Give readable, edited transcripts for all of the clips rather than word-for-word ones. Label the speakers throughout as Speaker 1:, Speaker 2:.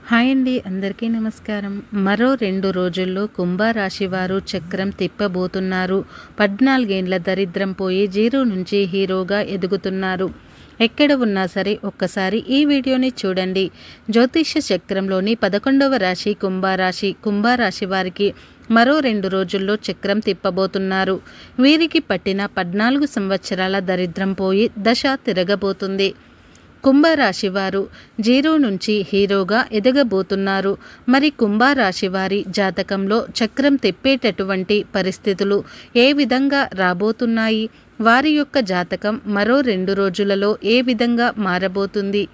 Speaker 1: Hi అండి, అందరికీ నమస్కారం. మరో 2 రోజుల్లో కుంభరాశి వారు చక్రం తిప్పబోతున్నారు. 14 ఏండ్ల దరిద్రం పోయి జీరో నుంచి హీరోగా ఎదుగుతున్నారు. ఎక్కడ ఉన్నా సరే ఒక్కసారి ఈ వీడియోని చూడండి. జ్యోతిష్య చక్రంలోని 11వ రాశి కుంభరాశి. కుంభరాశి వారికి మరో 2 రోజుల్లో చక్రం తిప్పబోతున్నారు. వీరికి పట్టిన 14 సంవత్సరాల దరిద్రం పోయి దశ తిరగబోతుంది. కుంభరాశి వారు జీరో నుంచి హీరోగా ఎదగబోతున్నారు. మరి కుంభరాశి వారి జాతకంలో చక్రం తిప్పేటటువంటి పరిస్థితులు ఏ విధంగా రాబోతున్నాయి? వారి యొక్క జాతకం మరో 2 రోజులలో ఏ విధంగా మారబోతుంది?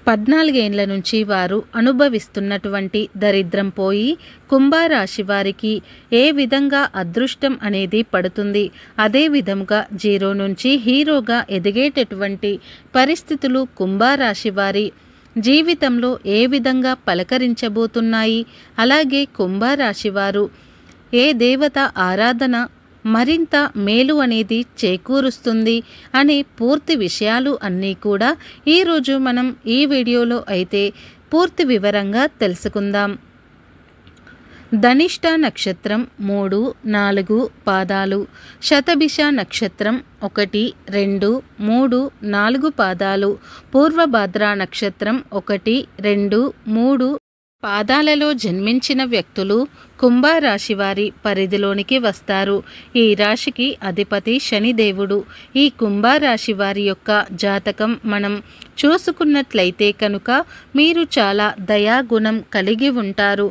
Speaker 1: 14 ఏండ్ల నుంచి వారు అనుభవిస్తున్నటువంటి దరిద్రం పోయి కుంభరాశి వారికి ఏ విధంగా అదృష్టం అనేది పడుతుంది? అదే విధంగా జీరో నుంచి హీరోగా ఎదిగేటటువంటి పరిస్థితులు కుంభరాశి వారి జీవితంలో ఏ విధంగా పలకరించబోతున్నాయి? అలాగే కుంభరాశి వారు ఏ దేవత ఆరాధన మరింత మేలు అనేది చేకూరుస్తుంది అనే పూర్తి విషయాలు అన్నీ కూడా ఈరోజు మనం ఈ వీడియోలో అయితే పూర్తి వివరంగా తెలుసుకుందాం. ధనిష్ట నక్షత్రం 3, 4 పాదాలు, శతభిష నక్షత్రం 1, 2, 3, 4 పాదాలు, పూర్వభాద్ర నక్షత్రం 1, 2, 3 పాదాలలో జన్మించిన వ్యక్తులు కుంభరాశి వారి పరిధిలోనికి వస్తారు. ఈ రాశికి అధిపతి శనిదేవుడు. ఈ కుంభరాశి వారి యొక్క జాతకం మనం చూసుకున్నట్లయితే కనుక మీరు చాలా దయాగుణం కలిగి ఉంటారు.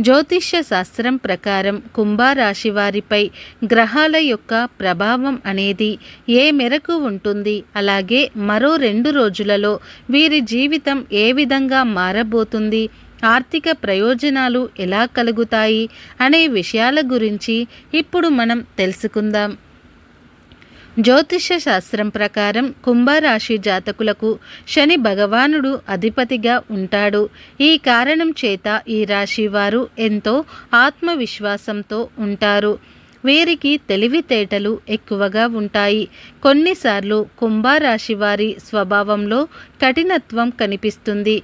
Speaker 1: జ్యోతిష్య శాస్త్రం ప్రకారం కుంభరాశి వారిపై గ్రహాల యొక్క ప్రభావం అనేది ఏ మేరకు ఉంటుంది? అలాగే మరో 2 రోజులలో వీరి జీవితం ఏ విధంగా మారబోతుంది? ఆర్థిక ప్రయోజనాలు ఎలా కలుగుతాయి అనే విషయాల గురించి ఇప్పుడు మనం తెలుసుకుందాం. జ్యోతిష శాస్త్రం ప్రకారం కుంభరాశి జాతకులకు శని భగవానుడు అధిపతిగా ఉంటాడు. ఈ కారణం చేత ఈ రాశి వారు ఎంతో ఆత్మవిశ్వాసంతో ఉంటారు. వీరికి తెలివితేటలు ఎక్కువగా ఉంటాయి. కొన్నిసార్లు కుంభరాశి వారి స్వభావంలో కఠినత్వం కనిపిస్తుంది.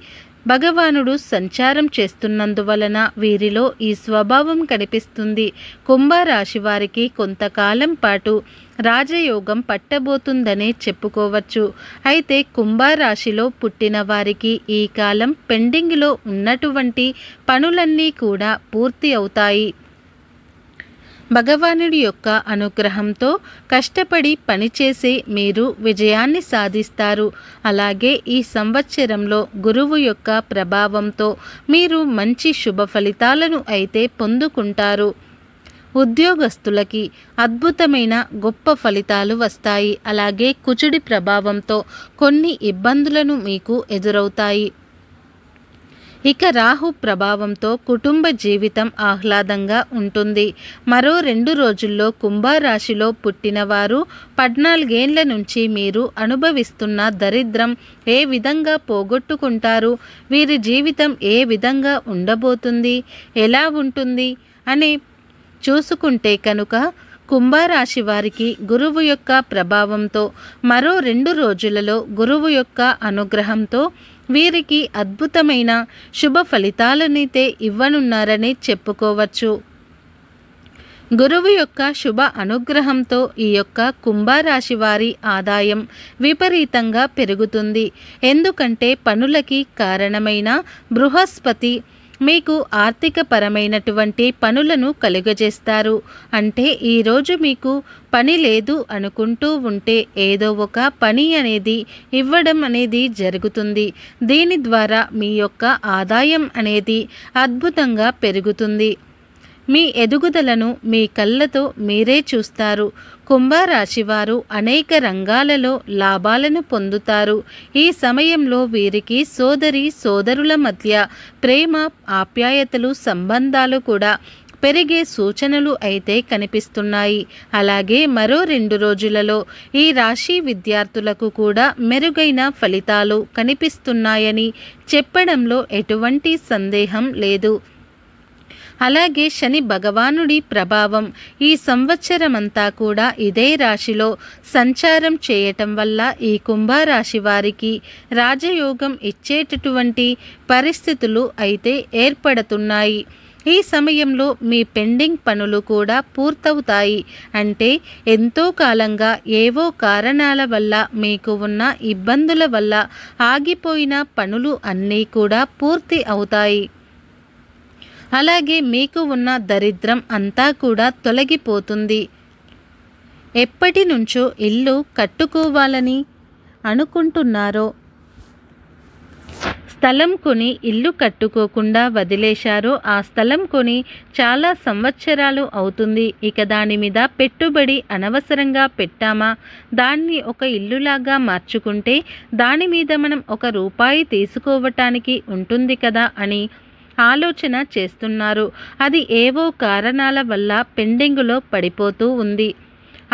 Speaker 1: భగవానుడు సంచారం చేస్తున్నందువలన వీరిలో ఈ స్వభావం కనిపిస్తుంది. కుంభరాశి వారికి కొంతకాలం పాటు రాజయోగం పట్టబోతుందనే చెప్పుకోవచ్చు. అయితే కుంభరాశిలో పుట్టిన వారికి ఈ కాలం పెండింగ్లో ఉన్నటువంటి పనులన్నీ కూడా పూర్తి అవుతాయి. భగవానుడి యొక్క అనుగ్రహంతో కష్టపడి పనిచేసి మీరు విజయాన్ని సాధిస్తారు. అలాగే ఈ సంవత్సరంలో గురువు యొక్క ప్రభావంతో మీరు మంచి శుభ ఫలితాలను అయితే పొందుకుంటారు. ఉద్యోగస్తులకి అద్భుతమైన గొప్ప ఫలితాలు వస్తాయి. అలాగే కుజుడి ప్రభావంతో కొన్ని ఇబ్బందులను మీకు ఎదురవుతాయి. ఇక రాహు ప్రభావంతో కుటుంబ జీవితం ఆహ్లాదంగా ఉంటుంది. మరో 2 రోజుల్లో కుంభరాశిలో పుట్టినవారు 14 ఏండ్ల నుంచి మీరు అనుభవిస్తున్న దరిద్రం ఏ విధంగా పోగొట్టుకుంటారు? వీరి జీవితం ఏ విధంగా ఉండబోతుంది? ఎలా ఉంటుంది అని చూసుకుంటే కనుక కుంభరాశి వారికి గురువు యొక్క ప్రభావంతో మరో 2 రోజులలో గురువు యొక్క అనుగ్రహంతో వీరికి అద్భుతమైన శుభ ఫలితాలనైతే ఇవ్వనున్నారని చెప్పుకోవచ్చు. గురువు యొక్క శుభ అనుగ్రహంతో ఈ యొక్క కుంభరాశి వారి ఆదాయం విపరీతంగా పెరుగుతుంది. ఎందుకంటే పనులకి కారణమైన బృహస్పతి మీకు ఆర్థిక పరమైనటువంటి పనులను కలుగజేస్తారు. అంటే ఈరోజు మీకు పని లేదు అనుకుంటూ ఉంటే ఏదో ఒక పని అనేది ఇవ్వడం అనేది జరుగుతుంది. దీని ద్వారా మీ యొక్క ఆదాయం అనేది అద్భుతంగా పెరుగుతుంది. మీ ఎదుగుదలను మీ కళ్ళతో మీరే చూస్తారు. కుంభరాశి వారు అనేక రంగాలలో లాభాలను పొందుతారు. ఈ సమయంలో వీరికి సోదరుల మధ్య ప్రేమ, ఆప్యాయతలు, సంబంధాలు కూడా పెరిగే సూచనలు అయితే కనిపిస్తున్నాయి. అలాగే మరో 2 రోజులలో ఈ రాశి విద్యార్థులకు కూడా మెరుగైన ఫలితాలు కనిపిస్తున్నాయని చెప్పడంలో ఎటువంటి సందేహం లేదు. అలాగే శని భగవానుడి ప్రభావం ఈ సంవత్సరమంతా కూడా ఇదే రాశిలో సంచారం చేయటం వల్ల ఈ కుంభరాశి వారికి రాజయోగం ఇచ్చేటటువంటి పరిస్థితులు అయితే ఏర్పడుతున్నాయి. ఈ సమయంలో మీ పెండింగ్ పనులు కూడా పూర్తవుతాయి. అంటే ఎంతో కాలంగా ఏవో కారణాల వల్ల మీకు ఉన్న ఇబ్బందుల వల్ల ఆగిపోయిన పనులు అన్నీ కూడా పూర్తి అవుతాయి. అలాగే మీకు ఉన్న దరిద్రం అంతా కూడా తొలగిపోతుంది. ఎప్పటి నుంచో ఇల్లు కట్టుకోవాలని అనుకుంటున్నారో, స్థలం కొని ఇల్లు కట్టుకోకుండా వదిలేశారో ఆ స్థలం కొని చాలా సంవత్సరాలు అవుతుంది. ఇక దాని మీద పెట్టుబడి అనవసరంగా పెట్టామా, దాన్ని ఒక ఇల్లులాగా మార్చుకుంటే దాని మీద మనం ₹1 తీసుకోవటానికి ఉంటుంది కదా అని ఆలోచన చేస్తున్నారు. అది ఏవో కారణాల వల్ల పెండింగులో పడిపోతూ ఉంది.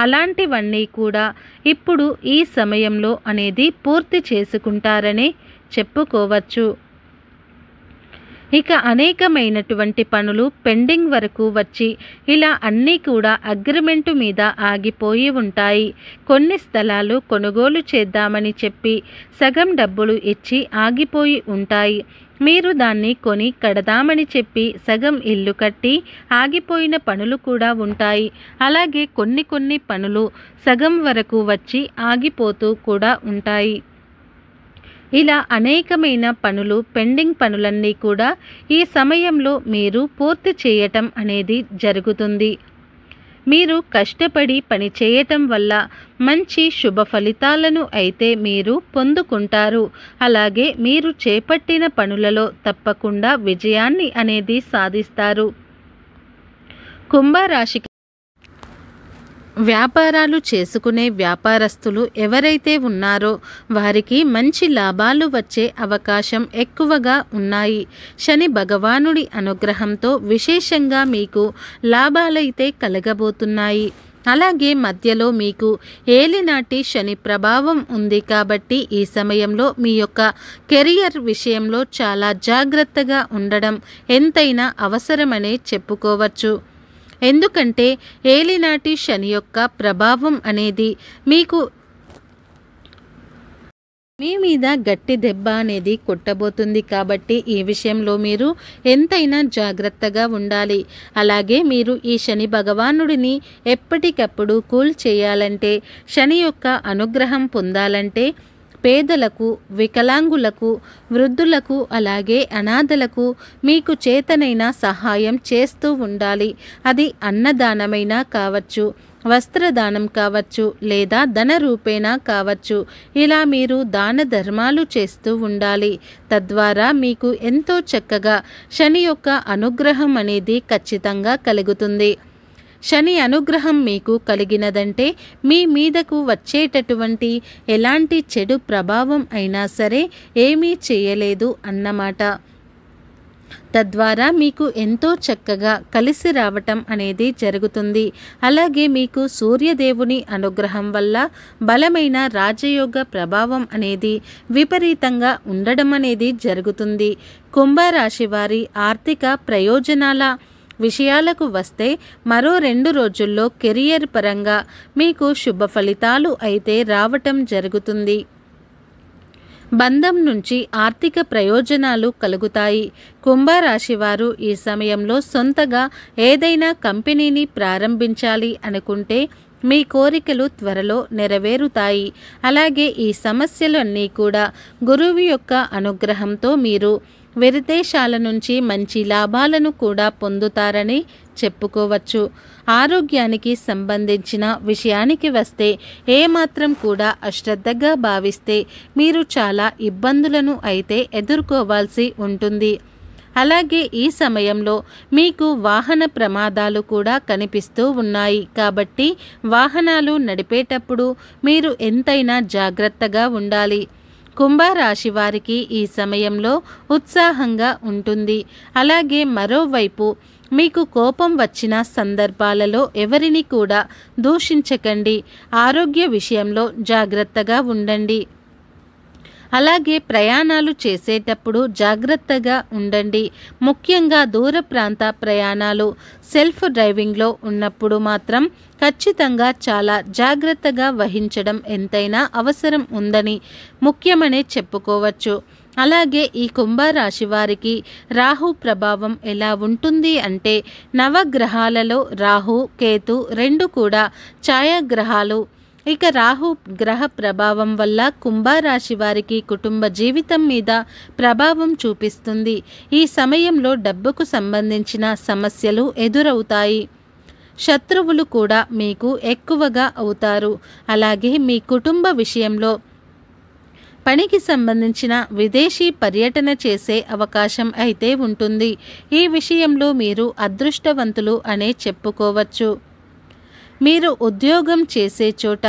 Speaker 1: అలాంటివన్నీ కూడా ఇప్పుడు ఈ సమయంలో అనేది పూర్తి చేసుకుంటారని చెప్పుకోవచ్చు. ఇక అనేకమైనటువంటి పనులు పెండింగ్ వరకు వచ్చి ఇలా అన్నీ కూడా అగ్రిమెంటు మీద ఆగిపోయి ఉంటాయి. కొన్ని స్థలాలు కొనుగోలు చేద్దామని చెప్పి సగం డబ్బులు ఇచ్చి ఆగిపోయి ఉంటాయి. మీరు దాన్ని కొని కడదామని చెప్పి సగం ఇల్లు కట్టి ఆగిపోయిన పనులు కూడా ఉంటాయి. అలాగే కొన్ని పనులు సగం వరకు వచ్చి ఆగిపోతూ కూడా ఉంటాయి. ఇలా అనేకమైన పనులు పెండింగ్ పనులన్నీ కూడా ఈ సమయంలో మీరు పూర్తి చేయటం అనేది జరుగుతుంది. మీరు కష్టపడి పని చేయటం వల్ల మంచి శుభ ఫలితాలను అయితే మీరు పొందుకుంటారు. అలాగే మీరు చేపట్టిన పనులలో తప్పకుండా విజయాన్ని అనేది సాధిస్తారు. కుంభరాశికి వ్యాపారాలు చేసుకునే వ్యాపారస్తులు ఎవరైతే ఉన్నారో వారికి మంచి లాభాలు వచ్చే అవకాశం ఎక్కువగా ఉన్నాయి. శని భగవానుడి అనుగ్రహంతో విశేషంగా మీకు లాభాలైతే కలగబోతున్నాయి. అలాగే మధ్యలో మీకు ఏలినాటి శని ప్రభావం ఉంది కాబట్టి ఈ సమయంలో మీ యొక్క కెరియర్ విషయంలో చాలా జాగ్రత్తగా ఉండడం ఎంతైనా అవసరమనే చెప్పుకోవచ్చు. ఎందుకంటే ఏలినాటి శని యొక్క ప్రభావం అనేది మీకు మీ మీద గట్టి దెబ్బ అనేది కొట్టబోతుంది. కాబట్టి ఈ విషయంలో మీరు ఎంతైనా జాగ్రత్తగా ఉండాలి. అలాగే మీరు ఈ శని భగవానుడిని ఎప్పటికప్పుడు కూల్ చేయాలంటే, శని యొక్క అనుగ్రహం పొందాలంటే పేదలకు, వికలాంగులకు, వృద్ధులకు, అలాగే అనాథలకు మీకు చేతనైన సహాయం చేస్తూ ఉండాలి. అది అన్నదానమైనా కావచ్చు, వస్త్రదానం కావచ్చు, లేదా ధన రూపేణా కావచ్చు. ఇలా మీరు దాన ధర్మాలు చేస్తూ ఉండాలి. తద్వారా మీకు ఎంతో చక్కగా శని యొక్క అనుగ్రహం అనేది ఖచ్చితంగా కలుగుతుంది. శని అనుగ్రహం మీకు కలిగినదంటే మీ మీదకు వచ్చేటటువంటి ఎలాంటి చెడు ప్రభావం అయినా సరే ఏమీ చేయలేదు అన్నమాట. తద్వారా మీకు ఎంతో చక్కగా కలిసి రావటం అనేది జరుగుతుంది. అలాగే మీకు సూర్యదేవుని అనుగ్రహం వల్ల బలమైన రాజయోగ ప్రభావం అనేది విపరీతంగా ఉండడం అనేది జరుగుతుంది. కుంభరాశి వారి ఆర్థిక ప్రయోజనాల విషయాలకు వస్తే మరో 2 రోజుల్లో కెరియర్ పరంగా మీకు శుభ ఫలితాలు అయితే రావటం జరుగుతుంది. బంధం నుంచి ఆర్థిక ప్రయోజనాలు కలుగుతాయి. కుంభరాశి వారు ఈ సమయంలో సొంతగా ఏదైనా కంపెనీని ప్రారంభించాలి అనుకుంటే మీ కోరికలు త్వరలో నెరవేరుతాయి. అలాగే ఈ సమస్యలన్నీ కూడా గురువు యొక్క అనుగ్రహంతో మీరు విదేశాల నుంచి మంచి లాభాలను కూడా పొందుతారని చెప్పుకోవచ్చు. ఆరోగ్యానికి సంబంధించిన విషయానికి వస్తే ఏమాత్రం కూడా అశ్రద్ధగా భావిస్తే మీరు చాలా ఇబ్బందులను అయితే ఎదుర్కోవాల్సి ఉంటుంది. అలాగే ఈ సమయంలో మీకు వాహన ప్రమాదాలు కూడా కనిపిస్తూ ఉన్నాయి. కాబట్టి వాహనాలు నడిపేటప్పుడు మీరు ఎంతైనా జాగ్రత్తగా ఉండాలి. కుంభరాశి వారికి ఈ సమయంలో ఉత్సాహంగా ఉంటుంది. అలాగే మరోవైపు మీకు కోపం వచ్చిన సందర్భాలలో ఎవరిని కూడా దూషించకండి. ఆరోగ్య విషయంలో జాగ్రత్తగా ఉండండి. అలాగే ప్రయాణాలు చేసేటప్పుడు జాగ్రత్తగా ఉండండి. ముఖ్యంగా దూర ప్రాంత ప్రయాణాలు సెల్ఫ్ డ్రైవింగ్లో ఉన్నప్పుడు మాత్రం ఖచ్చితంగా చాలా జాగ్రత్తగా వహించడం ఎంతైనా అవసరం ఉందని ముఖ్యమనే చెప్పుకోవచ్చు. అలాగే ఈ కుంభరాశి వారికి రాహు ప్రభావం ఎలా ఉంటుంది అంటే నవగ్రహాలలో రాహు కేతు రెండు కూడా ఛాయాగ్రహాలు. ఇక రాహు గ్రహ ప్రభావం వల్ల కుంభరాశి వారికి కుటుంబ జీవితం మీద ప్రభావం చూపిస్తుంది. ఈ సమయంలో డబ్బుకు సంబంధించిన సమస్యలు ఎదురవుతాయి. శత్రువులు కూడా మీకు ఎక్కువగా అవుతారు. అలాగే మీ కుటుంబ విషయంలో పనికి సంబంధించిన విదేశీ పర్యటన చేసే అవకాశం అయితే ఉంటుంది. ఈ విషయంలో మీరు అదృష్టవంతులు అనే చెప్పుకోవచ్చు. మీరు ఉద్యోగం చేసే చోట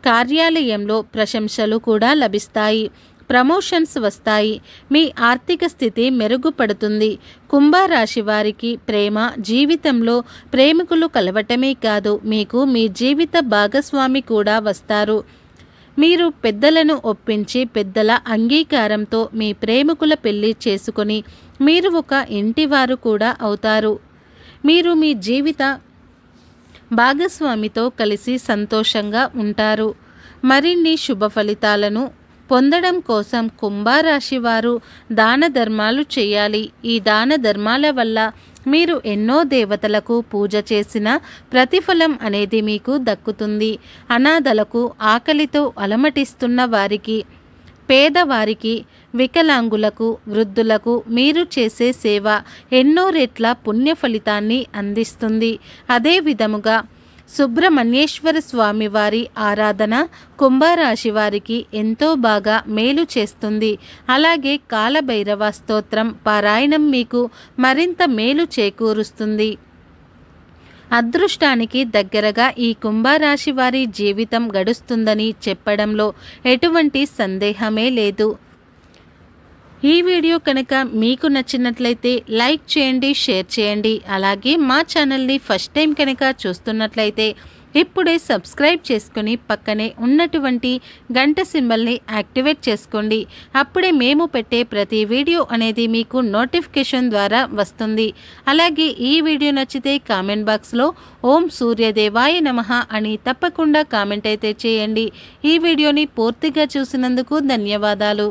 Speaker 1: కార్యాలయంలో ప్రశంసలు కూడా లభిస్తాయి. ప్రమోషన్స్ వస్తాయి. మీ ఆర్థిక స్థితి మెరుగుపడుతుంది. కుంభరాశి వారికి ప్రేమ జీవితంలో ప్రేమికులు కలవటమే కాదు, మీకు మీ జీవిత భాగస్వామి కూడా వస్తారు. మీరు పెద్దలను ఒప్పించి పెద్దల అంగీకారంతో మీ ప్రేమికుల పెళ్లి చేసుకొని మీరు ఒక ఇంటివారు కూడా అవుతారు. మీరు మీ జీవిత భాగస్వామితో కలిసి సంతోషంగా ఉంటారు. మరిన్ని శుభ ఫలితాలను పొందడం కోసం కుంభరాశి వారు దాన ధర్మాలు చేయాలి. ఈ దాన ధర్మాల వల్ల మీరు ఎన్నో దేవతలకు పూజ చేసిన ప్రతిఫలం అనేది మీకు దక్కుతుంది. అనాథలకు, ఆకలితో అలమటిస్తున్న వారికి, పేదవారికి, వికలాంగులకు, వృద్ధులకు మీరు చేసే సేవ ఎన్నో రెట్ల పుణ్య ఫలితాన్ని అందిస్తుంది. అదే విధముగా సుబ్రహ్మణ్యేశ్వర స్వామి వారి ఆరాధన కుంభరాశి వారికి ఎంతో బాగా మేలు చేస్తుంది. అలాగే కాలభైరవ స్తోత్రం పారాయణం మీకు మరింత మేలు చేకూరుస్తుంది. అదృష్టానికి దగ్గరగా ఈ కుంభరాశి వారి జీవితం గడుస్తుందని చెప్పడంలో ఎటువంటి సందేహమే లేదు. ఈ వీడియో కనుక మీకు నచ్చినట్లయితే లైక్ చేయండి, షేర్ చేయండి. అలాగే మా ఛానల్ని ఫస్ట్ టైం కనుక చూస్తున్నట్లయితే ఇప్పుడే సబ్స్క్రైబ్ చేసుకుని పక్కనే ఉన్నటువంటి గంట సింబల్ని యాక్టివేట్ చేసుకోండి. అప్పుడే మేము పెట్టే ప్రతి వీడియో అనేది మీకు నోటిఫికేషన్ ద్వారా వస్తుంది. అలాగే ఈ వీడియో నచ్చితే కామెంట్ బాక్స్లో ఓం సూర్యదేవాయ నమః అని తప్పకుండా కామెంట్ అయితే చేయండి. ఈ వీడియోని పూర్తిగా చూసినందుకు ధన్యవాదాలు.